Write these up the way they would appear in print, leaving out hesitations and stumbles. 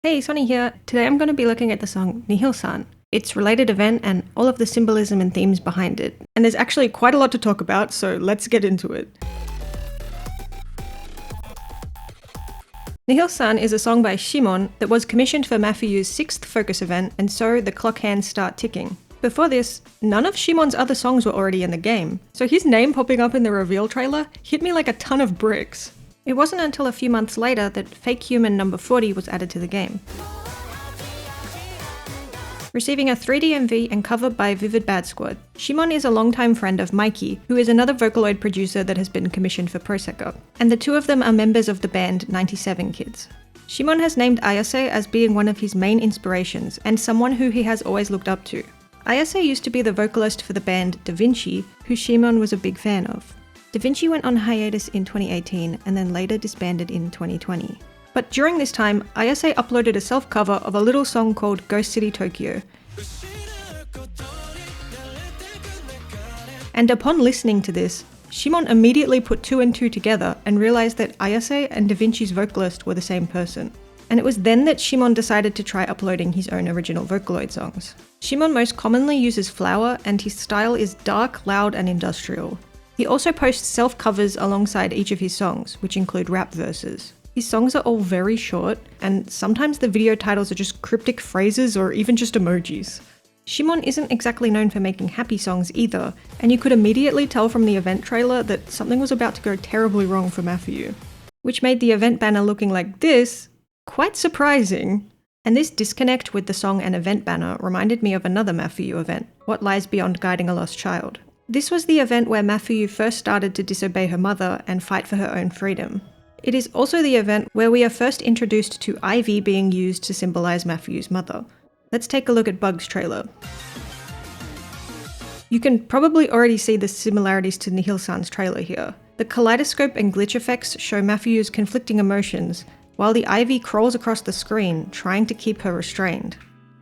Hey, Sonny here. Today I'm going to be looking at the song Nihil-san, its related event and all of the symbolism and themes behind it. And there's actually quite a lot to talk about, so let's get into it. Nihil-san is a song by Shimon that was commissioned for Mafuyu's 6th Focus event, and so the clock hands start ticking. Before this, none of Shimon's other songs were already in the game, so his name popping up in the reveal trailer hit me like a ton of bricks. It wasn't until a few months later that Fake Human number 40 was added to the game. Receiving a 3D MV and cover by Vivid Bad Squad, Shimon is a longtime friend of Mikey, who is another Vocaloid producer that has been commissioned for Prosecco, and the two of them are members of the band 97 Kids. Shimon has named Ayase as being one of his main inspirations and someone who he has always looked up to. Ayase used to be the vocalist for the band Da Vinci, who Shimon was a big fan of. Da Vinci went on hiatus in 2018 and then later disbanded in 2020. But during this time, Ayase uploaded a self-cover of a little song called Ghost City Tokyo. And upon listening to this, Shimon immediately put two and two together and realized that Ayase and Da Vinci's vocalist were the same person. And it was then that Shimon decided to try uploading his own original Vocaloid songs. Shimon most commonly uses Flower, and his style is dark, loud, and industrial. He also posts self-covers alongside each of his songs, which include rap verses. His songs are all very short, and sometimes the video titles are just cryptic phrases or even just emojis. Shimon isn't exactly known for making happy songs either, and you could immediately tell from the event trailer that something was about to go terribly wrong for Mafuyu. Which made the event banner looking like this quite surprising. And this disconnect with the song and event banner reminded me of another Mafuyu event, What Lies Beyond Guiding a Lost Child. This was the event where Mafuyu first started to disobey her mother and fight for her own freedom. It is also the event where we are first introduced to Ivy being used to symbolize Mafuyu's mother. Let's take a look at Bug's trailer. You can probably already see the similarities to Nihil-san's trailer here. The kaleidoscope and glitch effects show Mafuyu's conflicting emotions, while the Ivy crawls across the screen, trying to keep her restrained.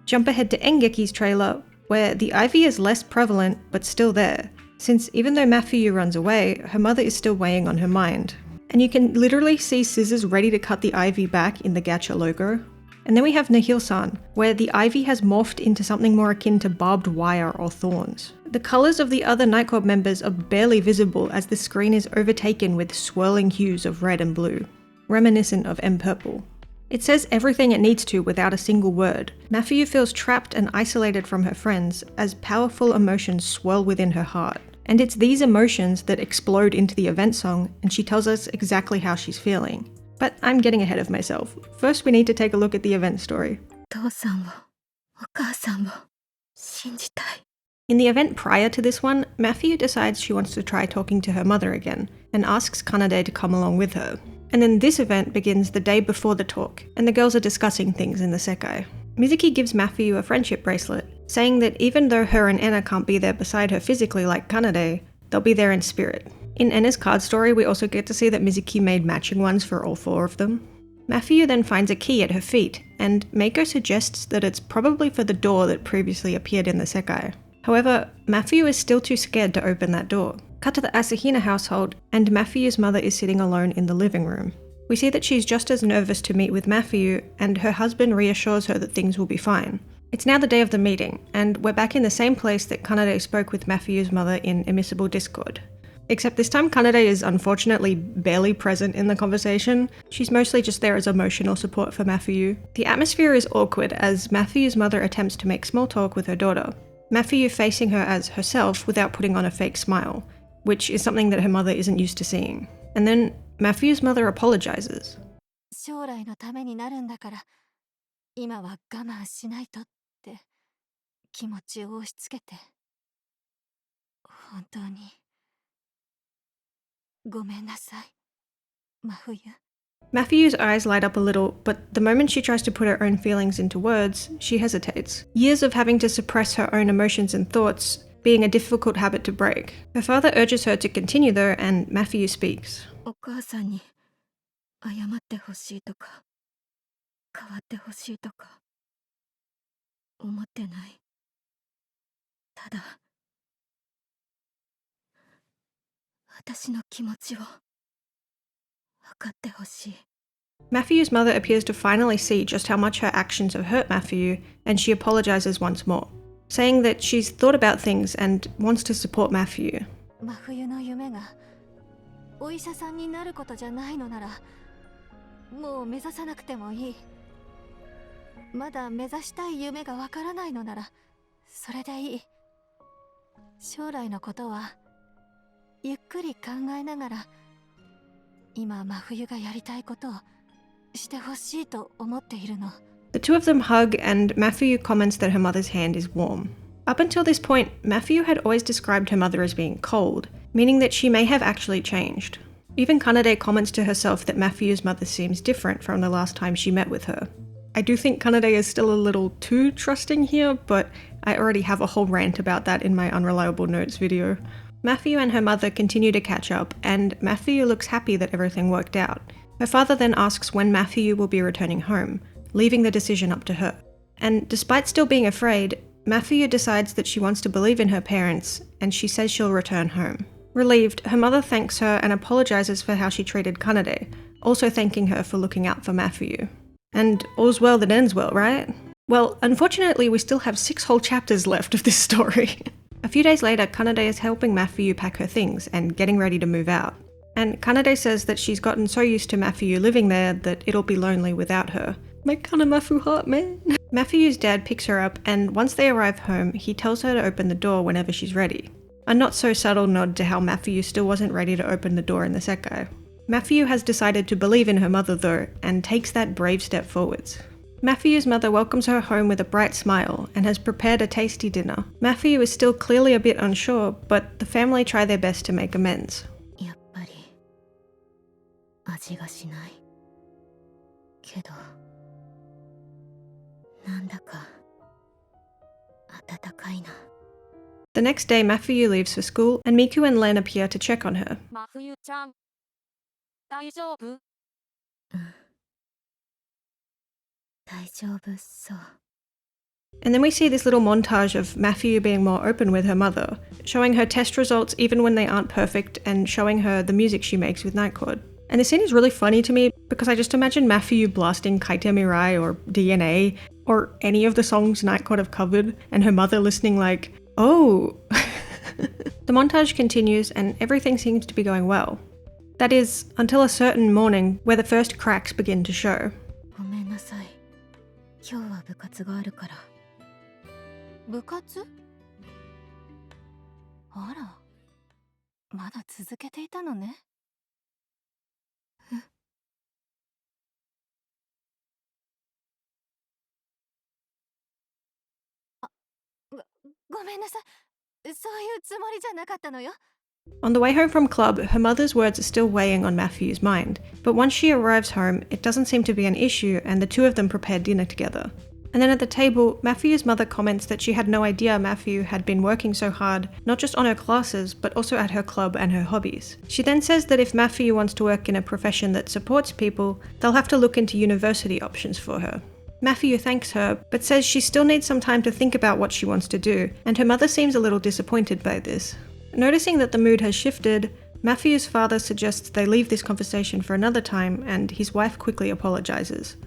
Jump ahead to Engeki's trailer, where the Ivy is less prevalent but still there, since even though Mafuyu runs away, her mother is still weighing on her mind. And you can literally see scissors ready to cut the Ivy back in the gacha logo. And then we have Nihil-san, where the Ivy has morphed into something more akin to barbed wire or thorns. The colours of the other Night Corps members are barely visible as the screen is overtaken with swirling hues of red and blue, reminiscent of M-Purple. It says everything it needs to without a single word. Mafuyu feels trapped and isolated from her friends as powerful emotions swirl within her heart. And it's these emotions that explode into the event song, and she tells us exactly how she's feeling. But I'm getting ahead of myself. First we need to take a look at the event story. In the event prior to this one, Mafuyu decides she wants to try talking to her mother again, and asks Kanade to come along with her. And then this event begins the day before the talk, and the girls are discussing things in the Sekai. Mizuki gives Mafuyu a friendship bracelet, saying that even though her and Enna can't be there beside her physically like Kanade, they'll be there in spirit. In Enna's card story, we also get to see that Mizuki made matching ones for all four of them. Mafuyu then finds a key at her feet, and Meiko suggests that it's probably for the door that previously appeared in the Sekai. However, Mafuyu is still too scared to open that door. Cut to the Asahina household, and Mafuyu's mother is sitting alone in the living room. We see that she's just as nervous to meet with Mafuyu, and her husband reassures her that things will be fine. It's now the day of the meeting, and we're back in the same place that Kanade spoke with Mafuyu's mother in Immiscible Discord. Except this time Kanade is unfortunately barely present in the conversation. She's mostly just there as emotional support for Mafuyu. The atmosphere is awkward as Mafuyu's mother attempts to make small talk with her daughter, Mafuyu facing her as herself without putting on a fake smile, which is something that her mother isn't used to seeing. And then Mafuyu's mother apologizes. Mafuyu's eyes light up a little, but the moment she tries to put her own feelings into words, she hesitates. Years of having to suppress her own emotions and thoughts being a difficult habit to break. Her father urges her to continue though, and Mafuyu speaks. Matthew's mother appears to finally see just how much her actions have hurt Matthew, and she apologizes once more, saying that she's thought about things and wants to support Matthew. 真冬の夢がお医者さんになることじゃないのなら、もう目指さなくてもいい。まだ目指したい夢がわからないのなら、それでいい。将来のことはゆっくり考えながら、今真冬がやりたいことをしてほしいと思っているの。The two of them hug, and Matthew comments that her mother's hand is warm. Up until this point, Matthew had always described her mother as being cold, meaning that she may have actually changed. Even Kanade comments to herself that Matthew's mother seems different from the last time she met with her. I do think Kanade is still a little too trusting here, but I already have a whole rant about that in my Unreliable Notes video. Matthew and her mother continue to catch up, and Matthew looks happy that everything worked out. Her father then asks when Matthew will be returning home, leaving the decision up to her. And despite still being afraid, Matthew decides that she wants to believe in her parents, and she says she'll return home. Relieved, her mother thanks her and apologizes for how she treated Kanade, also thanking her for looking out for Matthew. And all's well that ends well, right? Well, unfortunately, we still have 6 whole chapters left of this story. A few days later, Kanade is helping Matthew pack her things and getting ready to move out. And Kanade says that she's gotten so used to Matthew living there that it'll be lonely without her. My kinda Matthew heart, man. Matthew's dad picks her up, and once they arrive home, he tells her to open the door whenever she's ready. A not so subtle nod to how Matthew still wasn't ready to open the door in the Sekai. Matthew has decided to believe in her mother though, and takes that brave step forwards. Matthew's mother welcomes her home with a bright smile and has prepared a tasty dinner. Matthew is still clearly a bit unsure, but the family try their best to make amends. やっぱり味がしないけど、なんだか温かいな。 The next day, Matthew leaves for school, and Miku and Len appear to check on her. 真冬ちゃん、大丈夫？大丈夫そう。 And then we see this little montage of Matthew being more open with her mother, showing her test results even when they aren't perfect, and showing her the music she makes with Nightcord. And this scene is really funny to me because I just imagine Matthew blasting Kaite Mirai or DNA or any of the songs Nightcord have covered, and her mother listening like, oh. The montage continues and everything seems to be going well. That is, until a certain morning where the first cracks begin to show. ごめんなさい。今日は部活があるから。部活？あら、まだ続けていたのね。ごめんなさい。そういうつもりじゃなかったのよ。 On the way home from club, her mother's words are still weighing on Matthew's mind, but once she arrives home, it doesn't seem to be an issue and the two of them prepare dinner together. And then at the table, Matthew's mother comments that she had no idea Matthew had been working so hard, not just on her classes, but also at her club and her hobbies. She then says that if Matthew wants to work in a profession that supports people, they'll have to look into university options for her. Matthew thanks her, but says she still needs some time to think about what she wants to do, and her mother seems a little disappointed by this. Noticing that the mood has shifted, Matthew's father suggests they leave this conversation for another time, and his wife quickly apologizes.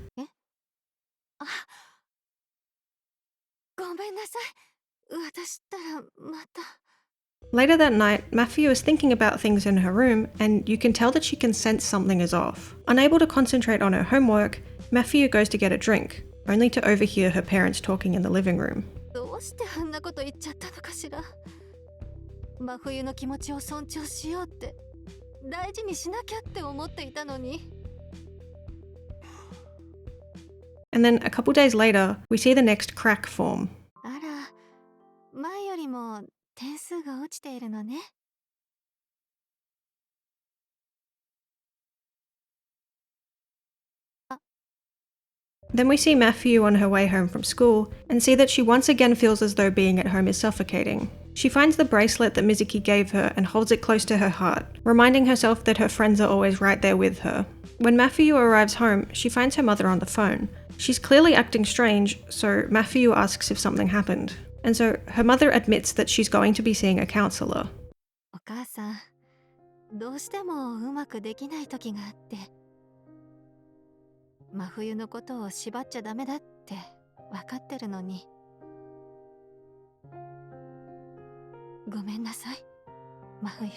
ごめんなさい。私ったらまた。 Later that night, Matthew is thinking about things in her room, and you can tell that she can sense something is off. Unable to concentrate on her homework, Matthew goes to get a drink, only to overhear her parents talking in the living room. どうしてあんなこと言っちゃったのかしら。真冬の気持ちを尊重しようって、大事にしなきゃって思っていたのに。 And then a couple days later, we see the next crack form. あら、前よりも点数が落ちているのね。 Then we see Matthew on her way home from school and see that she once again feels as though being at home is suffocating. She finds the bracelet that Mizuki gave her and holds it close to her heart, reminding herself that her friends are always right there with her. When Matthew arrives home, she finds her mother on the phone. She's clearly acting strange, so Matthew asks if something happened. And so her mother admits that she's going to be seeing a counselor. お母さん、どうしてもうまくできない時があって。真冬のことを縛っちゃダメだって分かってるのに。ごめんなさい、真冬。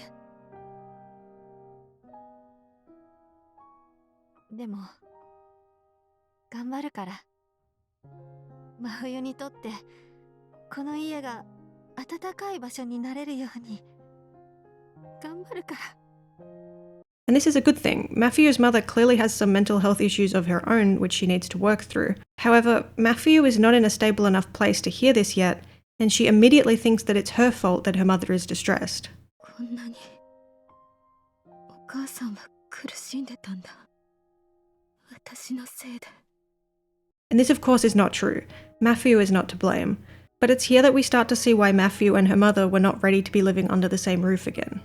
でも頑張るから。真冬にとってこの家が暖かい場所になれるように頑張るから。 And this is a good thing. Matthew's mother clearly has some mental health issues of her own which she needs to work through. However, Matthew is not in a stable enough place to hear this yet, and she immediately thinks that it's her fault that her mother is distressed. こんなにお母さんは苦しんでたんだ。私のせいで。 And this, of course, is not true. Matthew is not to blame. But it's here that we start to see why Matthew and her mother were not ready to be living under the same roof again.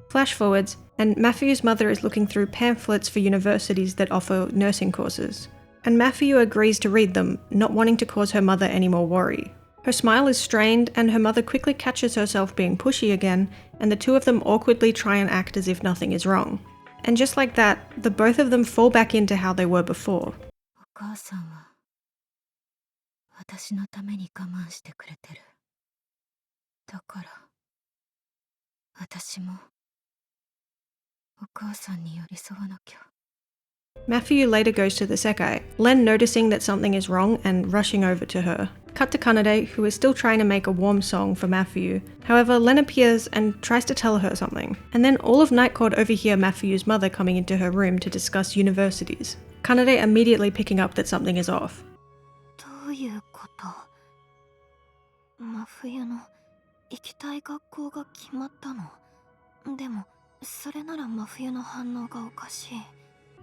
Flash forwards, and Matthew's mother is looking through pamphlets for universities that offer nursing courses. And Matthew agrees to read them, not wanting to cause her mother any more worry. Her smile is strained, and her mother quickly catches herself being pushy again, and the two of them awkwardly try and act as if nothing is wrong. And just like that, the both of them fall back into how they were before. お母さんは私のために我慢してくれてる。だから私もお母さんに寄り添わなきゃ。 Matthew later goes to the Sekai, Len noticing that something is wrong and rushing over to her. Cut to Kanade, who is still trying to make a warm song for Matthew. However, Len appears and tries to tell her something. And then all of Night Court overhear Matthew's mother coming into her room to discuss universities. Kanade immediately picking up that something is off. どういうこと？真冬の行きたい学校が決まったの？でもそれなら真冬の反応がおかしい。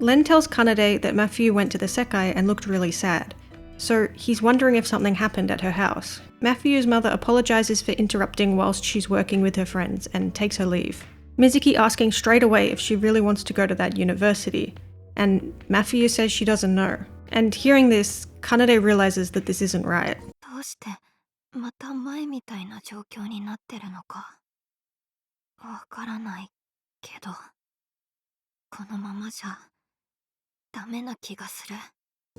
Len tells Kanade that Matthew went to the Sekai and looked really sad. So he's wondering if something happened at her house. Matthew's mother apologizes for interrupting whilst she's working with her friends and takes her leave. Mizuki asking straight away if she really wants to go to that university, and Matthew says she doesn't know. And hearing this, Kanade realizes that this isn't right. どうしてまた前みたいな状況になってるのかわからないけど、このままじゃダメな気がする。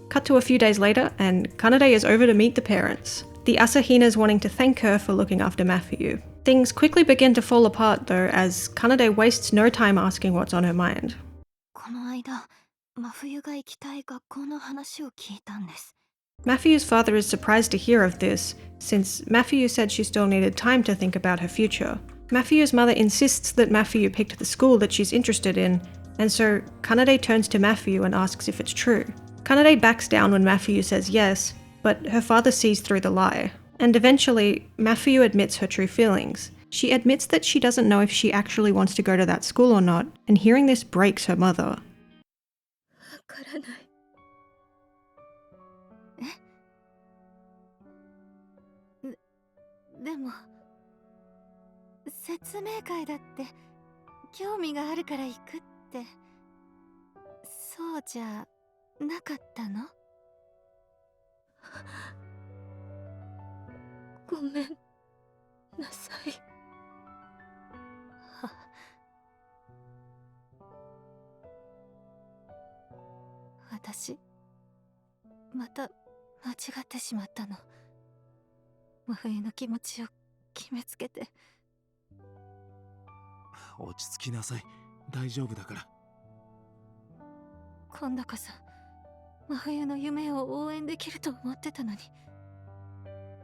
Cut to a few days later, and Kanade is over to meet the parents. The Asahinas wanting to thank her for looking after Matthew. Things quickly begin to fall apart though, as Kanade wastes no time asking what's on her mind. この間、真冬が行きたい学校の話を聞いたんです。 Matthew's father is surprised to hear of this, since Matthew said she still needed time to think about her future. Matthew's mother insists that Matthew picked the school that she's interested in, and so Kanade turns to Matthew and asks if it's true. Kanade backs down when Matthew says yes, but her father sees through the lie. And eventually, Matthew admits her true feelings. She admits that she doesn't know if she actually wants to go to that school or not, and hearing this breaks her mother. わからない。でも説明会だって興味があるから行くって、そうじゃなかったの？ごめんなさい。私また間違ってしまったの。真冬の気持ちを決めつけて。落ち着きなさい。大丈夫だから。今度こそ真冬の夢を応援できると思ってたのに、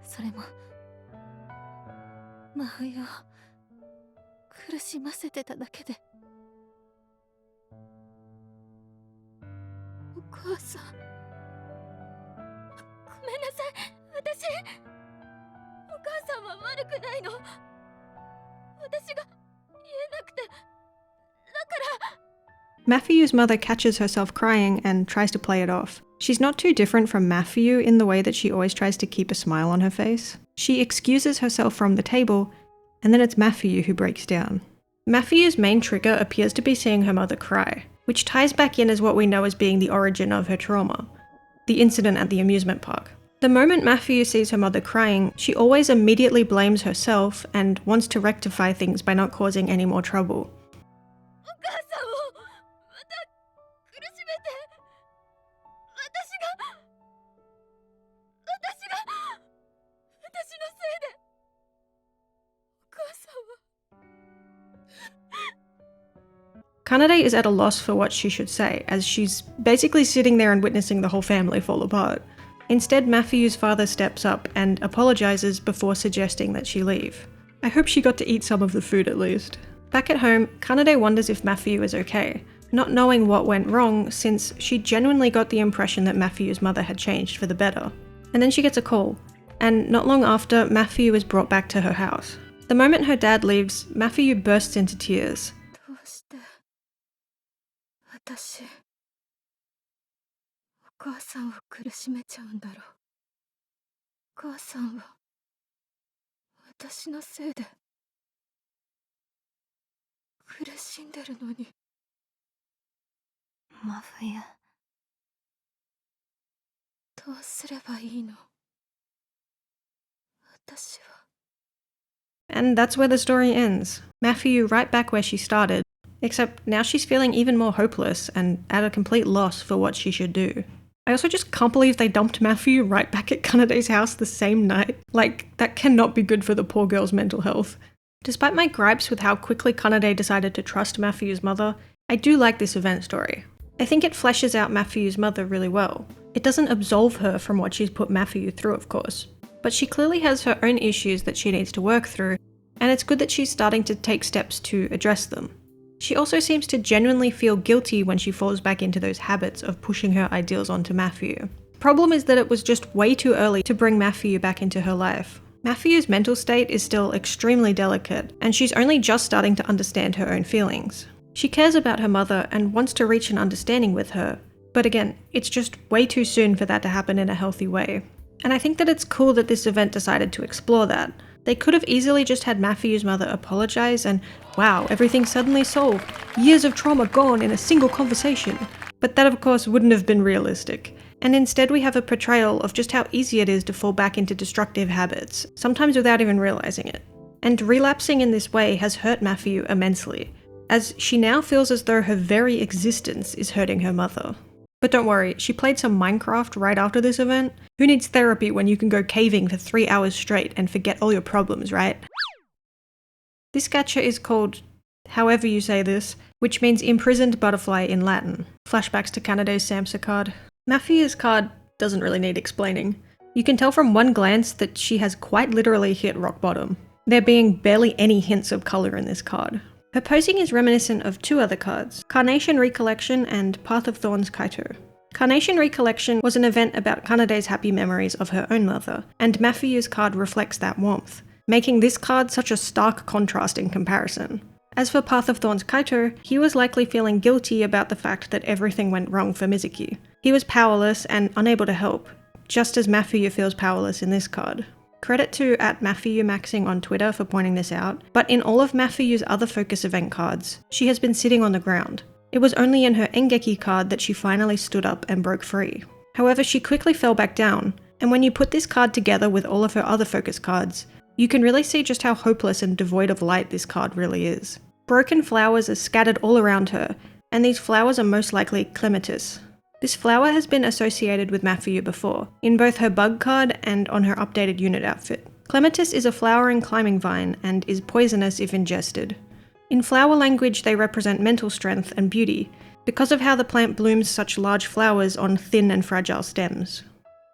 それも真冬を苦しませてただけで。お母さん、ごめんなさい。私お母さんは悪くないの。私が言えなくて。だから。 Matthew's mother catches herself crying and tries to play it off. She's not too different from Matthew in the way that she always tries to keep a smile on her face. She excuses herself from the table, and then it's Matthew who breaks down. Matthew's main trigger appears to be seeing her mother cry, which ties back in as what we know as being the origin of her trauma, the incident at the amusement park. The moment Matthew sees her mother crying, she always immediately blames herself and wants to rectify things by not causing any more trouble. お母さんをまた苦しめて、Kanade is at a loss for what she should say, as she's basically sitting there and witnessing the whole family fall apart. Instead, Mafuyu's father steps up and apologizes before suggesting that she leave. I hope she got to eat some of the food at least. Back at home, Kanade wonders if Mafuyu is okay, not knowing what went wrong since she genuinely got the impression that Mafuyu's mother had changed for the better. And then she gets a call, and not long after, Mafuyu is brought back to her house. The moment her dad leaves, Mafuyu bursts into tears. どうして私お母さんを苦しめちゃうんだろう。お母さんは私のせいで苦しんでるのに。真冬どうすればいいの。私は。 And that's where the story ends. Mafuyu right back where she started, except now she's feeling even more hopeless and at a complete loss for what she should do. I also just can't believe they dumped Mafuyu right back at Kanade's house the same night. Like, that cannot be good for the poor girl's mental health. Despite my gripes with how quickly Kanade decided to trust Mafuyu's mother, I do like this event story. I think it fleshes out Mafuyu's mother really well. It doesn't absolve her from what she's put Mafuyu through, of course, but she clearly has her own issues that she needs to work through, and it's good that she's starting to take steps to address them. She also seems to genuinely feel guilty when she falls back into those habits of pushing her ideals onto Mafuyu. Problem is that it was just way too early to bring Mafuyu back into her life. Mafuyu's mental state is still extremely delicate, and she's only just starting to understand her own feelings. She cares about her mother and wants to reach an understanding with her, but again, it's just way too soon for that to happen in a healthy way. And I think that it's cool that this event decided to explore that. They could have easily just had Mafuyu's mother apologize and wow, everything's suddenly solved. Years of trauma gone in a single conversation. But that of course wouldn't have been realistic. And instead we have a portrayal of just how easy it is to fall back into destructive habits, sometimes without even realizing it. And relapsing in this way has hurt Mafuyu immensely, as she now feels as though her very existence is hurting her mother. But don't worry, she played some Minecraft right after this event. Who needs therapy when you can go caving for 3 hours straight and forget all your problems, right? This gacha is called, however you say this, which means imprisoned butterfly in Latin. Flashbacks to Kanade's Samsa card. Mafuyu's card doesn't really need explaining. You can tell from one glance that she has quite literally hit rock bottom, there being barely any hints of colour in this card. Her posing is reminiscent of two other cards, Carnation Recollection and Path of Thorns Kaito. Carnation Recollection was an event about Kanade's happy memories of her own mother, and Mafuyu's card reflects that warmth, making this card such a stark contrast in comparison. As for Path of Thorns Kaito, he was likely feeling guilty about the fact that everything went wrong for Mizuki. He was powerless and unable to help, just as Mafuyu feels powerless in this card. Credit to @MafuyuMaxing on Twitter for pointing this out, but in all of Mafuyu's other focus event cards, she has been sitting on the ground. It was only in her Engeki card that she finally stood up and broke free. However, she quickly fell back down, and when you put this card together with all of her other focus cards, you can really see just how hopeless and devoid of light this card really is. Broken flowers are scattered all around her, and these flowers are most likely clematis. This flower has been associated with Mafuyu before, in both her bug card and on her updated unit outfit. Clematis is a flowering climbing vine and is poisonous if ingested. In flower language, they represent mental strength and beauty, because of how the plant blooms such large flowers on thin and fragile stems.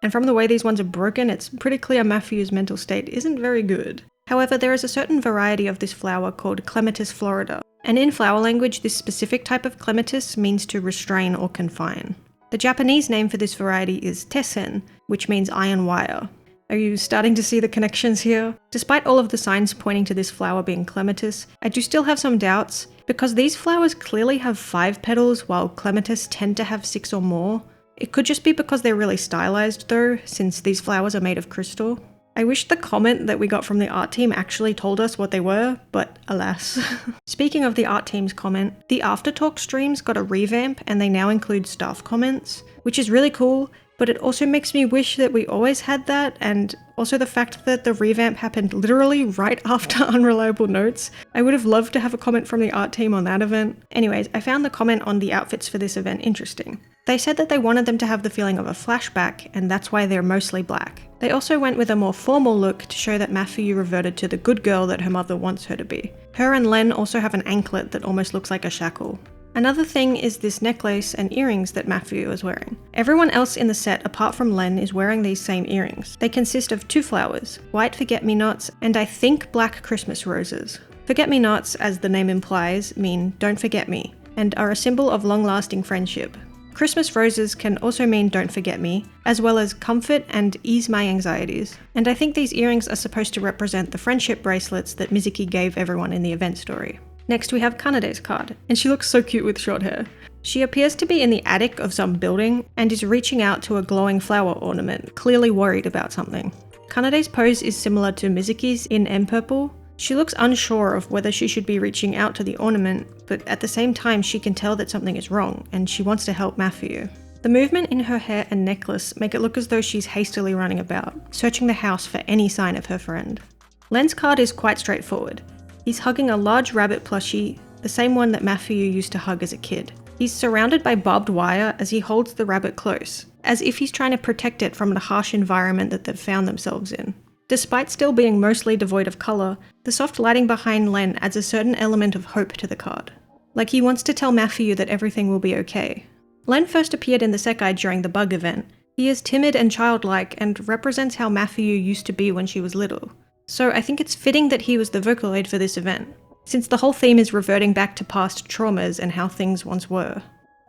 And from the way these ones are broken, it's pretty clear Mafuyu's mental state isn't very good. However, there is a certain variety of this flower called Clematis florida, and in flower language, this specific type of clematis means to restrain or confine. The Japanese name for this variety is tessen, which means iron wire. Are you starting to see the connections here? Despite all of the signs pointing to this flower being clematis, I do still have some doubts, because these flowers clearly have 5 petals while clematis tend to have 6 or more. It could just be because they're really stylized though, since these flowers are made of crystal. I wish the comment that we got from the art team actually told us what they were, but alas. Speaking of the art team's comment, the Aftertalk streams got a revamp and they now include staff comments, which is really cool, but it also makes me wish that we always had that, and also the fact that the revamp happened literally right after Unreliable Notes. I would have loved to have a comment from the art team on that event. Anyways, I found the comment on the outfits for this event interesting. They said that they wanted them to have the feeling of a flashback, and that's why they're mostly black. They also went with a more formal look to show that Mafuyu reverted to the good girl that her mother wants her to be. Her and Len also have an anklet that almost looks like a shackle. Another thing is this necklace and earrings that Mafuyu is wearing. Everyone else in the set apart from Len is wearing these same earrings. They consist of 2 flowers, white forget-me-nots and I think black Christmas roses. Forget-me-nots, as the name implies, mean don't forget me, and are a symbol of long-lasting friendship. Christmas roses can also mean don't forget me, as well as comfort and ease my anxieties. And I think these earrings are supposed to represent the friendship bracelets that Mizuki gave everyone in the event story. Next we have Kanade's card, and she looks so cute with short hair. She appears to be in the attic of some building and is reaching out to a glowing flower ornament, clearly worried about something. Kanade's pose is similar to Mizuki's in M Purple. She looks unsure of whether she should be reaching out to the ornament, but at the same time she can tell that something is wrong, and she wants to help Mafuyu. The movement in her hair and necklace make it look as though she's hastily running about, searching the house for any sign of her friend. Len's card is quite straightforward. He's hugging a large rabbit plushie, the same one that Mafuyu used to hug as a kid. He's surrounded by barbed wire as he holds the rabbit close, as if he's trying to protect it from the harsh environment that they've found themselves in. Despite still being mostly devoid of colour, the soft lighting behind Len adds a certain element of hope to the card. Like he wants to tell Mafuyu that everything will be okay. Len first appeared in the Sekai during the bug event. He is timid and childlike and represents how Mafuyu used to be when she was little. So I think it's fitting that he was the Vocaloid for this event, since the whole theme is reverting back to past traumas and how things once were.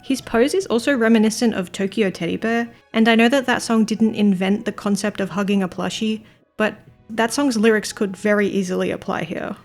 His pose is also reminiscent of Tokyo Teddy Bear, and I know that that song didn't invent the concept of hugging a plushie, but that song's lyrics could very easily apply here.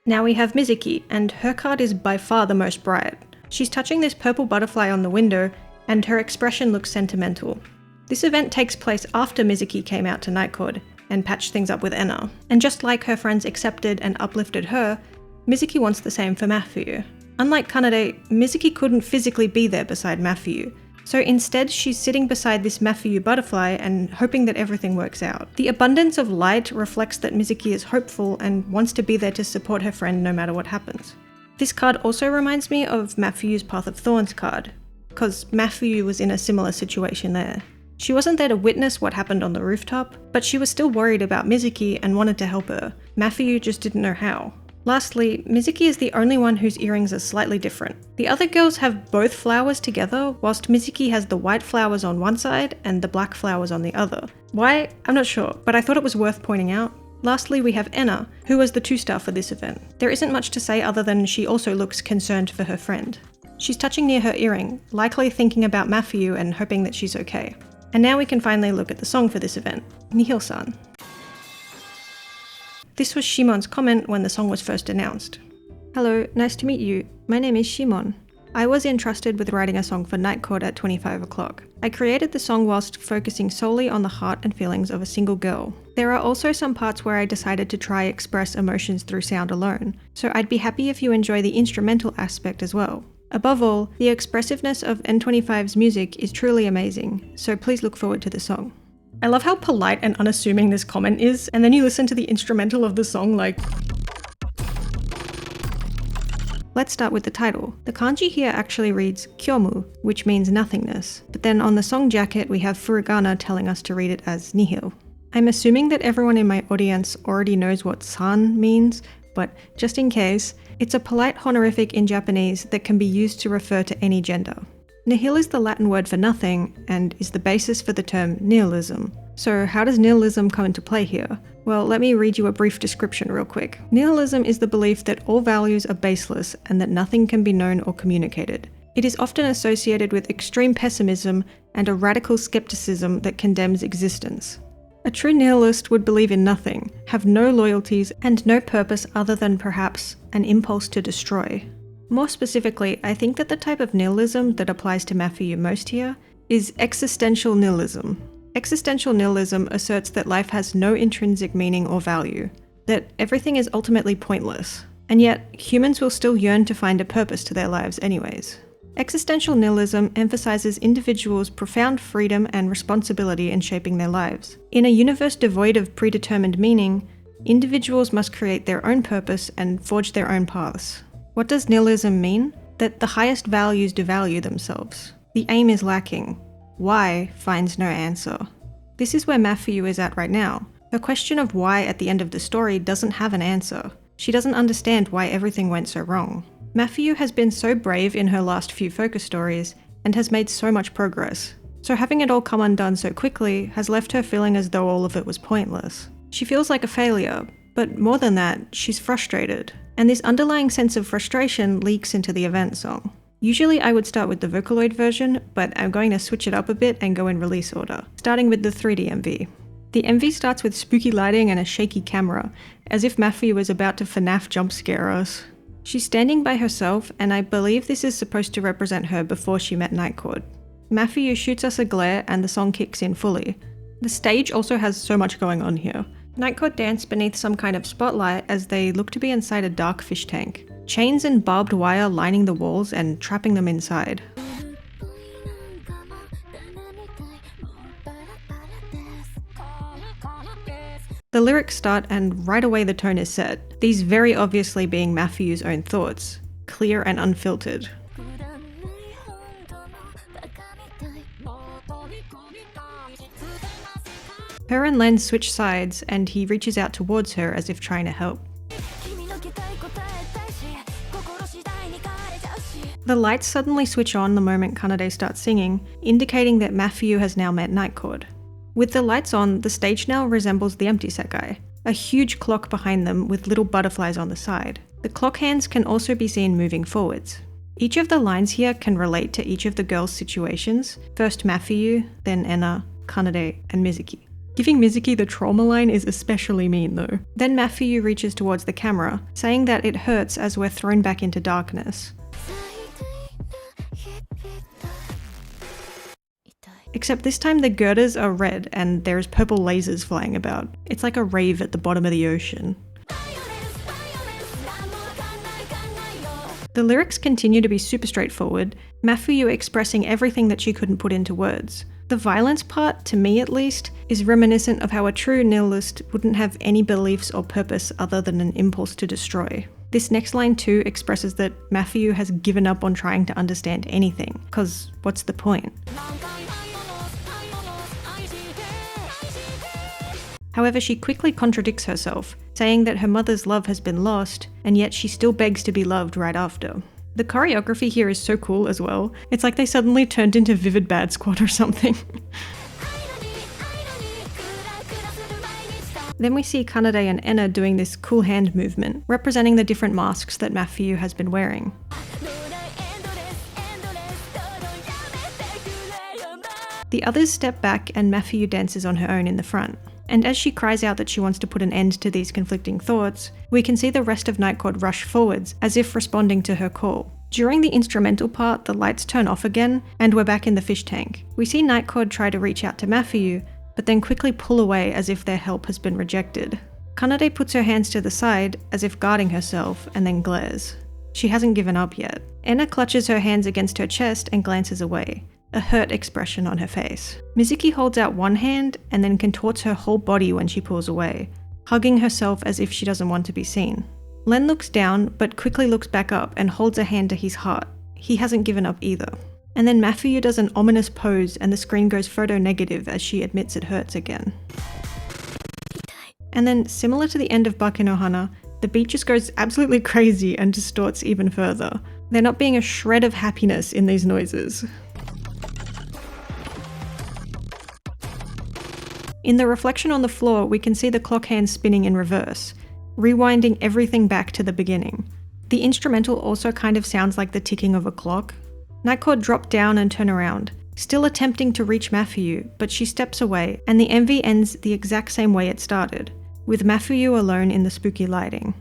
Now we have Mizuki, and her card is by far the most bright. She's touching this purple butterfly on the window, and her expression looks sentimental. This event takes place after Mizuki came out to Night Court and patched things up with Enna, and just like her friends accepted and uplifted her, Mizuki wants the same for Mafuyu. Unlike Kanade, Mizuki couldn't physically be there beside Mafuyu, so instead she's sitting beside this Mafuyu butterfly and hoping that everything works out. The abundance of light reflects that Mizuki is hopeful and wants to be there to support her friend no matter what happens. This card also reminds me of Mafuyu's Path of Thorns card, because Mafuyu was in a similar situation there. She wasn't there to witness what happened on the rooftop, but she was still worried about Mizuki and wanted to help her. Mafuyu just didn't know how. Lastly, Mizuki is the only one whose earrings are slightly different. The other girls have both flowers together, whilst Mizuki has the white flowers on one side and the black flowers on the other. Why? I'm not sure, but I thought it was worth pointing out. Lastly, we have Enna, who was the 2-star for this event. There isn't much to say other than she also looks concerned for her friend. She's touching near her earring, likely thinking about Mafuyu and hoping that she's okay. And now we can finally look at the song for this event, Nihil-san. This was Shimon's comment when the song was first announced. Hello, nice to meet you. My name is Shimon. I was entrusted with writing a song for Night Court at 25 o'clock. I created the song whilst focusing solely on the heart and feelings of a single girl. There are also some parts where I decided to try express emotions through sound alone, so I'd be happy if you enjoy the instrumental aspect as well. Above all, the expressiveness of N25's music is truly amazing, so please look forward to the song. I love how polite and unassuming this comment is, and then you listen to the instrumental of the song like... Let's start with the title. The kanji here actually reads Kyomu, which means nothingness, but then on the song jacket we have furigana telling us to read it as nihil. I'm assuming that everyone in my audience already knows what san means, but just in case, it's a polite honorific in Japanese that can be used to refer to any gender. Nihil is the Latin word for nothing, and is the basis for the term nihilism. So how does nihilism come into play here? Well, let me read you a brief description real quick. Nihilism is the belief that all values are baseless and that nothing can be known or communicated. It is often associated with extreme pessimism and a radical skepticism that condemns existence. A true nihilist would believe in nothing, have no loyalties, and no purpose other than perhaps an impulse to destroy. More specifically, I think that the type of nihilism that applies to Mafuyu most here is existential nihilism. Existential nihilism asserts that life has no intrinsic meaning or value, that everything is ultimately pointless, and yet humans will still yearn to find a purpose to their lives anyways. Existential nihilism emphasizes individuals' profound freedom and responsibility in shaping their lives. In a universe devoid of predetermined meaning, individuals must create their own purpose and forge their own paths. What does nihilism mean? That the highest values devalue themselves. The aim is lacking. Why finds no answer. This is where Mafuyu is at right now. Her question of why at the end of the story doesn't have an answer. She doesn't understand why everything went so wrong. Mafuyu has been so brave in her last few focus stories and has made so much progress. So having it all come undone so quickly has left her feeling as though all of it was pointless. She feels like a failure, but more than that, she's frustrated. And this underlying sense of frustration leaks into the event song. Usually I would start with the Vocaloid version, but I'm going to switch it up a bit and go in release order, starting with the 3D MV. The MV starts with spooky lighting and a shaky camera, as if Mafuyu was about to FNAF jump scare us. She's standing by herself, and I believe this is supposed to represent her before she met Nightcord. Mafuyu shoots us a glare and the song kicks in fully. The stage also has so much going on here. Nightcord dance beneath some kind of spotlight as they look to be inside a dark fish tank. Chains and barbed wire lining the walls and trapping them inside. The lyrics start and right away the tone is set, these very obviously being Mafuyu's own thoughts, clear and unfiltered. Her and Len switch sides and he reaches out towards her as if trying to help. The lights suddenly switch on the moment Kanade starts singing, indicating that Mafuyu has now met Nightcord. With the lights on, the stage now resembles the empty Sekai, a huge clock behind them with little butterflies on the side. The clock hands can also be seen moving forwards. Each of the lines here can relate to each of the girls' situations, first Mafuyu, then Enna, Kanade, and Mizuki. Giving Mizuki the trauma line is especially mean though. Then Mafuyu reaches towards the camera, saying that it hurts as we're thrown back into darkness. Except this time the girders are red and there's purple lasers flying about. It's like a rave at the bottom of the ocean. The lyrics continue to be super straightforward, Mafuyu expressing everything that she couldn't put into words. The violence part, to me at least, is reminiscent of how a true nihilist wouldn't have any beliefs or purpose other than an impulse to destroy. This next line too expresses that Mafuyu has given up on trying to understand anything, cause what's the point? However, she quickly contradicts herself, saying that her mother's love has been lost, and yet she still begs to be loved right after. The choreography here is so cool as well. It's like they suddenly turned into Vivid Bad Squad or something. Then we see Kanade and Enna doing this cool hand movement, representing the different masks that Mafuyu has been wearing. The others step back and Mafuyu dances on her own in the front. And as she cries out that she wants to put an end to these conflicting thoughts, we can see the rest of Nightcord rush forwards, as if responding to her call. During the instrumental part, the lights turn off again, and we're back in the fish tank. We see Nightcord try to reach out to Mafuyu, but then quickly pull away as if their help has been rejected. Kanade puts her hands to the side, as if guarding herself, and then glares. She hasn't given up yet. Enna clutches her hands against her chest and glances away, a hurt expression on her face. Mizuki holds out one hand and then contorts her whole body when she pulls away, hugging herself as if she doesn't want to be seen. Len looks down but quickly looks back up and holds a hand to his heart. He hasn't given up either. And then Mafuyu does an ominous pose and the screen goes photo negative as she admits it hurts again. And then, similar to the end of Bake no Hana, the beat just goes absolutely crazy and distorts even further. There not being a shred of happiness in these noises. In the reflection on the floor, we can see the clock hands spinning in reverse, rewinding everything back to the beginning. The instrumental also kind of sounds like the ticking of a clock. Nightcord dropped down and turn around, still attempting to reach Mafuyu, but she steps away, and the MV ends the exact same way it started, with Mafuyu alone in the spooky lighting.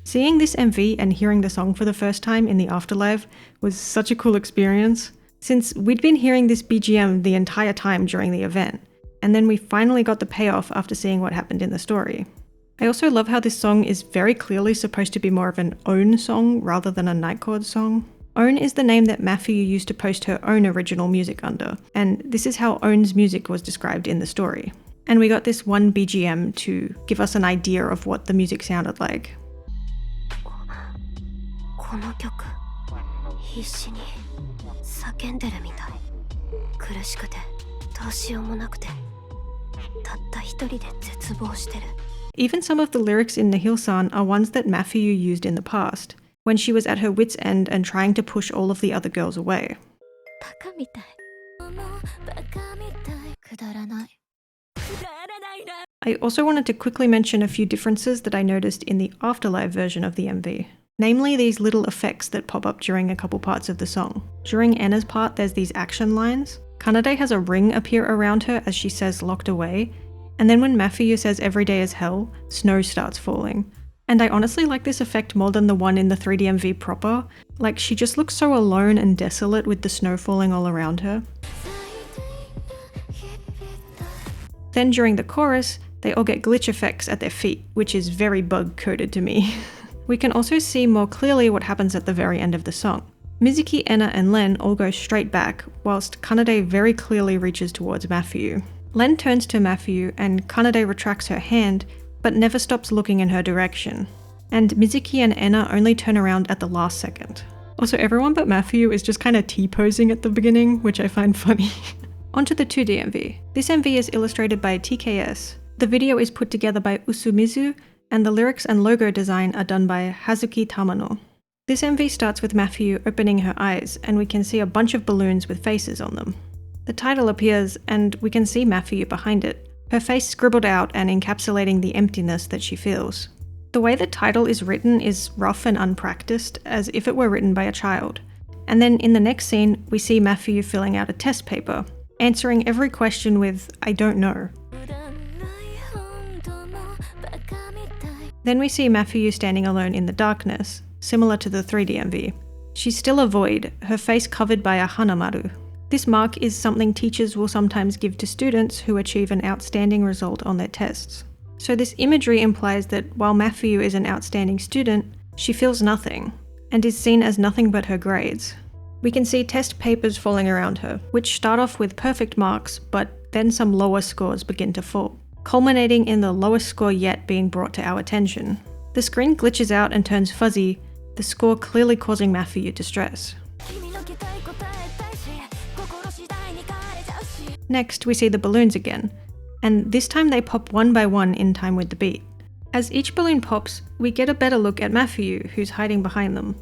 Seeing this MV and hearing the song for the first time in the afterlife was such a cool experience, since we'd been hearing this BGM the entire time during the event, and then we finally got the payoff after seeing what happened in the story. I also love how this song is very clearly supposed to be more of an OWN song rather than a Nightcord song. OWN is the name that Mafuyu used to post her own original music under, and this is how OWN's music was described in the story. And we got this one BGM to give us an idea of what the music sounded like. この曲必死に叫んでるみたい。苦しくてどうしようもなくてたった一人で絶望してる。Even some of the lyrics in Nihil-san are ones that Mafuyu used in the past, when she was at her wit's end and trying to push all of the other girls away. バカみたいバカみたいくだらないくだらないな I also wanted to quickly mention a few differences that I noticed in the Afterlife version of the MV. Namely, these little effects that pop up during a couple parts of the song. During Enna's part, there's these action lines. Kanade has a ring appear around her as she says locked away, and then when Mafuyu says every day is hell, snow starts falling. And I honestly like this effect more than the one in the 3D MV proper. Like, she just looks so alone and desolate with the snow falling all around her. Then during the chorus, they all get glitch effects at their feet, which is very bug-coded to me. We can also see more clearly what happens at the very end of the song. Mizuki, Enna and Len all go straight back, whilst Kanade very clearly reaches towards Mafuyu. Len turns to Mafuyu and Kanade retracts her hand, but never stops looking in her direction. And Mizuki and Enna only turn around at the last second. Also, everyone but Mafuyu is just kind of T-posing at the beginning, which I find funny. Onto the 2D MV. This MV is illustrated by TKS. The video is put together by Usumizu, and the lyrics and logo design are done by Hazuki Tamano. This MV starts with Mafuyu opening her eyes, and we can see a bunch of balloons with faces on them. The title appears, and we can see Mafuyu behind it, her face scribbled out and encapsulating the emptiness that she feels. The way the title is written is rough and unpracticed, as if it were written by a child. And then in the next scene, we see Mafuyu filling out a test paper, answering every question with, "I don't know." Then we see Mafuyu standing alone in the darkness, similar to the 3D MV. She's still a void, her face covered by a hanamaru. This mark is something teachers will sometimes give to students who achieve an outstanding result on their tests. So this imagery implies that while Mafuyu is an outstanding student, she feels nothing, and is seen as nothing but her grades. We can see test papers falling around her, which start off with perfect marks, but then some lower scores begin to fall, culminating in the lowest score yet being brought to our attention. The screen glitches out and turns fuzzy, the score clearly causing Mafuyu distress. Next, we see the balloons again, and this time they pop one by one in time with the beat. As each balloon pops, we get a better look at Mafuyu, who's hiding behind them.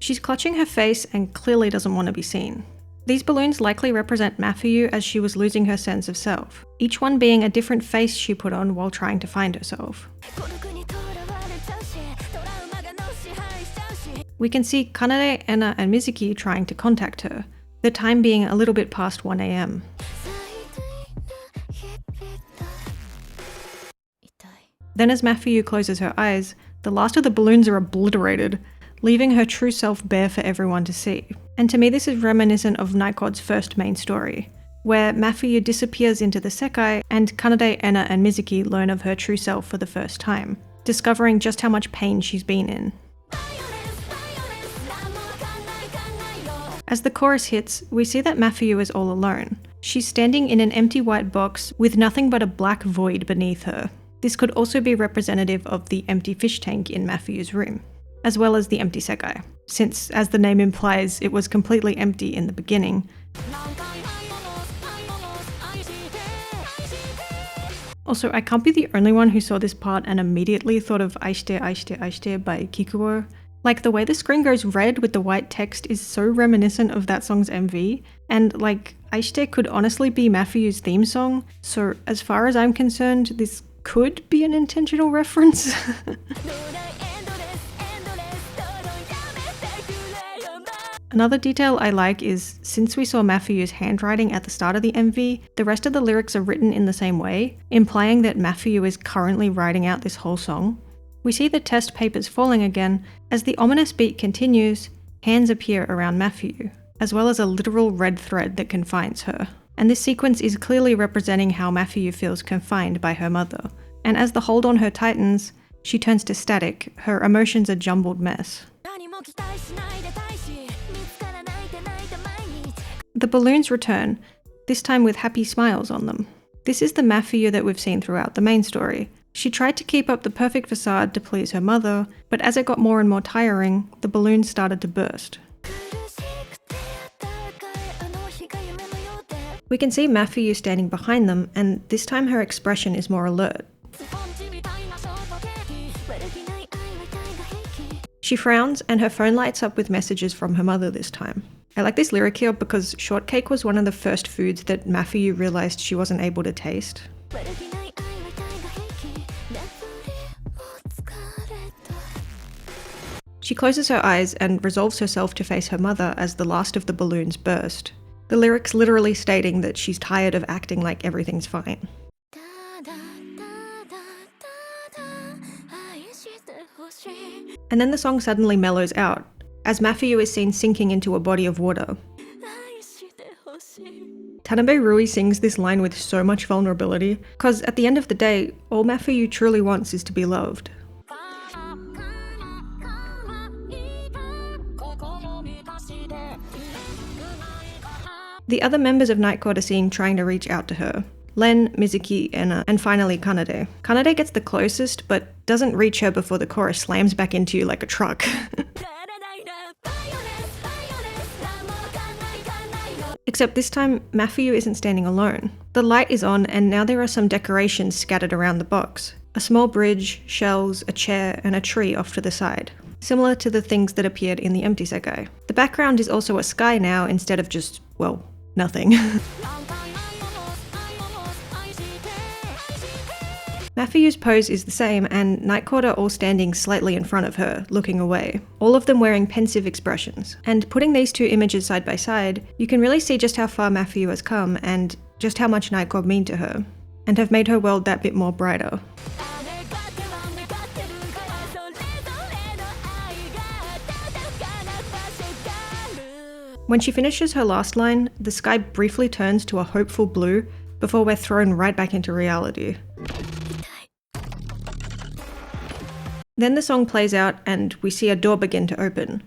She's clutching her face and clearly doesn't want to be seen. These balloons likely represent Mafuyu as she was losing her sense of self, each one being a different face she put on while trying to find herself. We can see Kanade, Enna and Mizuki trying to contact her, the time being a little bit past 1 AM. Then as Mafuyu closes her eyes, the last of the balloons are obliterated, leaving her true self bare for everyone to see. And to me this is reminiscent of Naikod's first main story, where Mafuyu disappears into the Sekai and Kanade, Enna and Mizuki learn of her true self for the first time, discovering just how much pain she's been in. As the chorus hits, we see that Mafuyu is all alone. She's standing in an empty white box with nothing but a black void beneath her. This could also be representative of the empty fish tank in Mafuyu's room, as well as the empty Sekai, since, as the name implies, it was completely empty in the beginning. Also, I can't be the only one who saw this part and immediately thought of Aishite, Aishite, Aishite by Kikuo. Like, the way the screen goes red with the white text is so reminiscent of that song's MV, and like, Aishite could honestly be Mafuyu's theme song, so as far as I'm concerned, this could be an intentional reference. Another detail I like is, since we saw Mafuyu's handwriting at the start of the MV, the rest of the lyrics are written in the same way, implying that Mafuyu is currently writing out this whole song. We see the test papers falling again. As the ominous beat continues, hands appear around Mafuyu, as well as a literal red thread that confines her. And this sequence is clearly representing how Mafuyu feels confined by her mother. And as the hold on her tightens, she turns to static, her emotions a jumbled mess. The balloons return, this time with happy smiles on them. This is the Mafuyu that we've seen throughout the main story. She tried to keep up the perfect facade to please her mother, but as it got more and more tiring, the balloons started to burst. We can see Mafuyu standing behind them, and this time her expression is more alert. She frowns, and her phone lights up with messages from her mother this time. I like this lyric here because shortcake was one of the first foods that Mafuyu realized she wasn't able to taste. She closes her eyes and resolves herself to face her mother as the last of the balloons burst. The lyrics literally stating that she's tired of acting like everything's fine. And then the song suddenly mellows out, as Mafuyu is seen sinking into a body of water. Tanabe Rui sings this line with so much vulnerability, because at the end of the day, all Mafuyu truly wants is to be loved. The other members of Night Court are seen trying to reach out to her. Len, Mizuki, Enna, and finally Kanade. Kanade gets the closest, but doesn't reach her before the chorus slams back into you like a truck. Except this time, Mafuyu isn't standing alone. The light is on, and now there are some decorations scattered around the box. A small bridge, shells, a chair, and a tree off to the side. Similar to the things that appeared in the empty sekai. The background is also a sky now instead of just, well, nothing. Mafuyu's pose is the same, and Night Court are all standing slightly in front of her, looking away, all of them wearing pensive expressions. And putting these two images side by side, you can really see just how far Mafuyu has come, and just how much Night Court mean to her, and have made her world that bit more brighter. When she finishes her last line, the sky briefly turns to a hopeful blue, before we're thrown right back into reality. Then the song plays out and we see a door begin to open.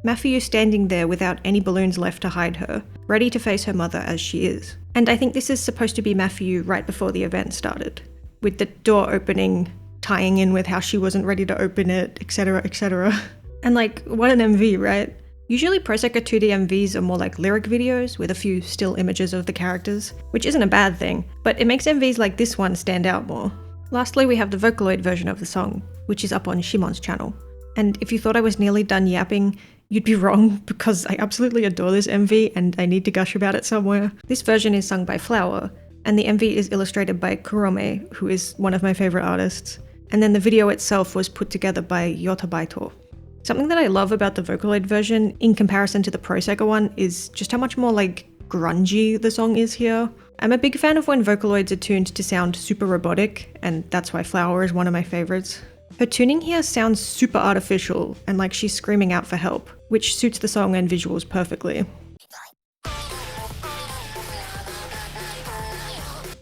Mafuyu standing there without any balloons left to hide her, ready to face her mother as she is. And I think this is supposed to be Mafuyu right before the event started, with the door opening, tying in with how she wasn't ready to open it, etc, etc. And like, what an MV, right? Usually Proseka 2D MVs are more like lyric videos with a few still images of the characters, which isn't a bad thing, but it makes MVs like this one stand out more. Lastly, we have the Vocaloid version of the song, which is up on Shimon's channel. And if you thought I was nearly done yapping, you'd be wrong, because I absolutely adore this MV and I need to gush about it somewhere. This version is sung by Flower, and the MV is illustrated by Kurome, who is one of my favorite artists. And then the video itself was put together by Yota Baito. Something that I love about the Vocaloid version, in comparison to the Proseka one, is just how much more like grungy the song is here. I'm a big fan of when Vocaloids are tuned to sound super robotic, and that's why Flower is one of my favorites. Her tuning here sounds super artificial, and like she's screaming out for help, which suits the song and visuals perfectly.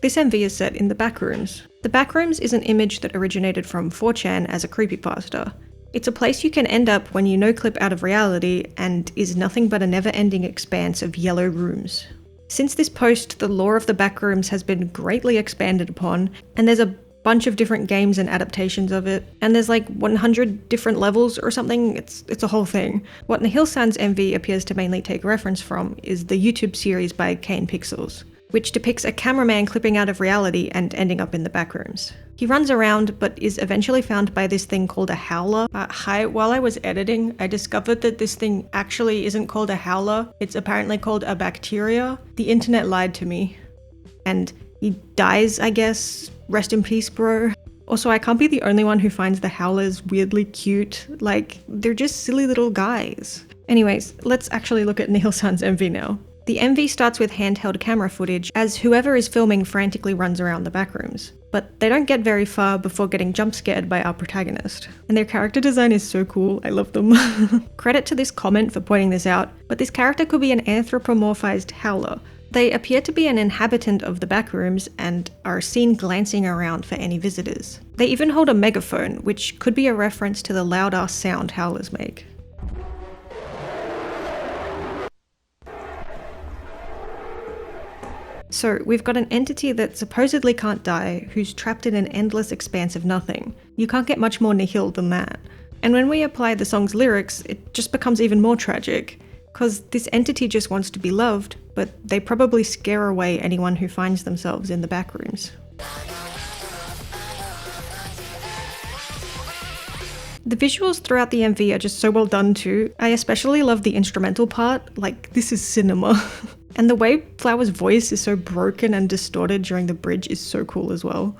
This MV is set in the Backrooms. The Backrooms is an image that originated from 4chan as a creepypasta. It's a place you can end up when you no-clip out of reality and is nothing but a never-ending expanse of yellow rooms. Since this post, the lore of the Backrooms has been greatly expanded upon, and there's a bunch of different games and adaptations of it, and there's like 100 different levels or something. It's a whole thing. What Nihil San's MV appears to mainly take reference from is the YouTube series by Kane Pixels, which depicts a cameraman clipping out of reality and ending up in the Backrooms. He runs around, but is eventually found by this thing called a howler. While I was editing, I discovered that this thing actually isn't called a howler. It's apparently called a bacteria. The internet lied to me. And he dies, I guess. Rest in peace, bro. Also, I can't be the only one who finds the howlers weirdly cute. Like, they're just silly little guys. Anyways, let's actually look at Nihil San's MV now. The MV starts with handheld camera footage as whoever is filming frantically runs around the Backrooms. But they don't get very far before getting jump scared by our protagonist. And their character design is so cool, I love them. Credit to this comment for pointing this out, but this character could be an anthropomorphized howler. They appear to be an inhabitant of the Backrooms and are seen glancing around for any visitors. They even hold a megaphone, which could be a reference to the loud-ass sound howlers make. So, we've got an entity that supposedly can't die, who's trapped in an endless expanse of nothing. You can't get much more nihil than that. And when we apply the song's lyrics, it just becomes even more tragic. Cause this entity just wants to be loved, but they probably scare away anyone who finds themselves in the back rooms. The visuals throughout the MV are just so well done too. I especially love the instrumental part, like this is cinema. And the way Flower's voice is so broken and distorted during the bridge is so cool as well.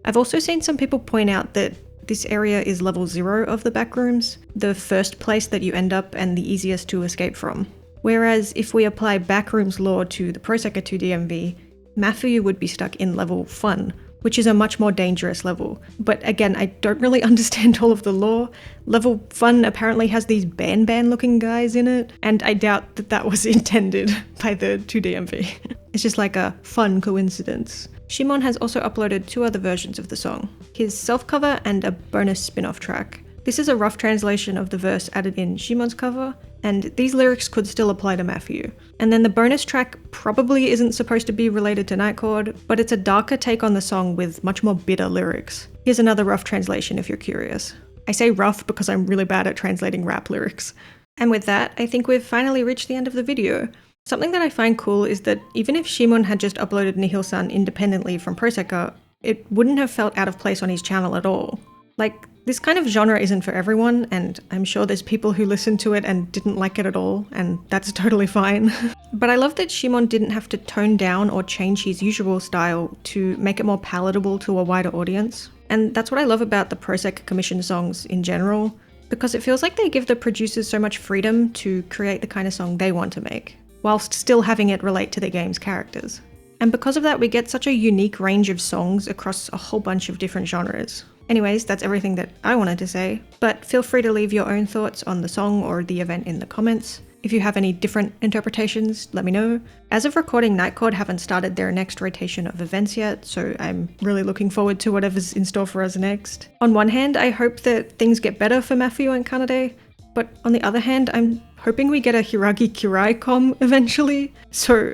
I've also seen some people point out that this area is level 0 of the backrooms, the first place that you end up and the easiest to escape from. Whereas if we apply backrooms lore to the Prosecco 2 DMV, Mafuyu would be stuck in level Fun, which is a much more dangerous level. But again, I don't really understand all of the lore. Level Fun apparently has these Ban looking guys in it, and I doubt that that was intended by the 2DMV. It's just like a fun coincidence. Shimon has also uploaded 2 other versions of the song, his self-cover and a bonus spin-off track. This is a rough translation of the verse added in Shimon's cover, and these lyrics could still apply to Mafuyu. And then the bonus track probably isn't supposed to be related to Night Chord, but it's a darker take on the song with much more bitter lyrics. Here's another rough translation if you're curious. I say rough because I'm really bad at translating rap lyrics. And with that, I think we've finally reached the end of the video. Something that I find cool is that even if Shimon had just uploaded Nihil-san independently from Prosecco, it wouldn't have felt out of place on his channel at all. Like, this kind of genre isn't for everyone, and I'm sure there's people who listened to it and didn't like it at all, and that's totally fine. But I love that Shimon didn't have to tone down or change his usual style to make it more palatable to a wider audience. And that's what I love about the Prosecco Commission songs in general, because it feels like they give the producers so much freedom to create the kind of song they want to make, whilst still having it relate to the game's characters. And because of that, we get such a unique range of songs across a whole bunch of different genres. Anyways, that's everything that I wanted to say, but feel free to leave your own thoughts on the song or the event in the comments. If you have any different interpretations, let me know. As of recording, Night Chord haven't started their next rotation of events yet, so I'm really looking forward to whatever's in store for us next. On one hand, I hope that things get better for Mafuyu and Kanade, but on the other hand, I'm hoping we get a Hiragi Kirai com eventually, so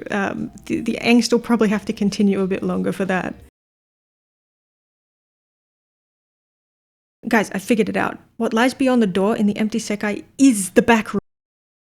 the angst will probably have to continue a bit longer for that. Guys, I figured it out. What lies beyond the door in the empty sekai is the back room.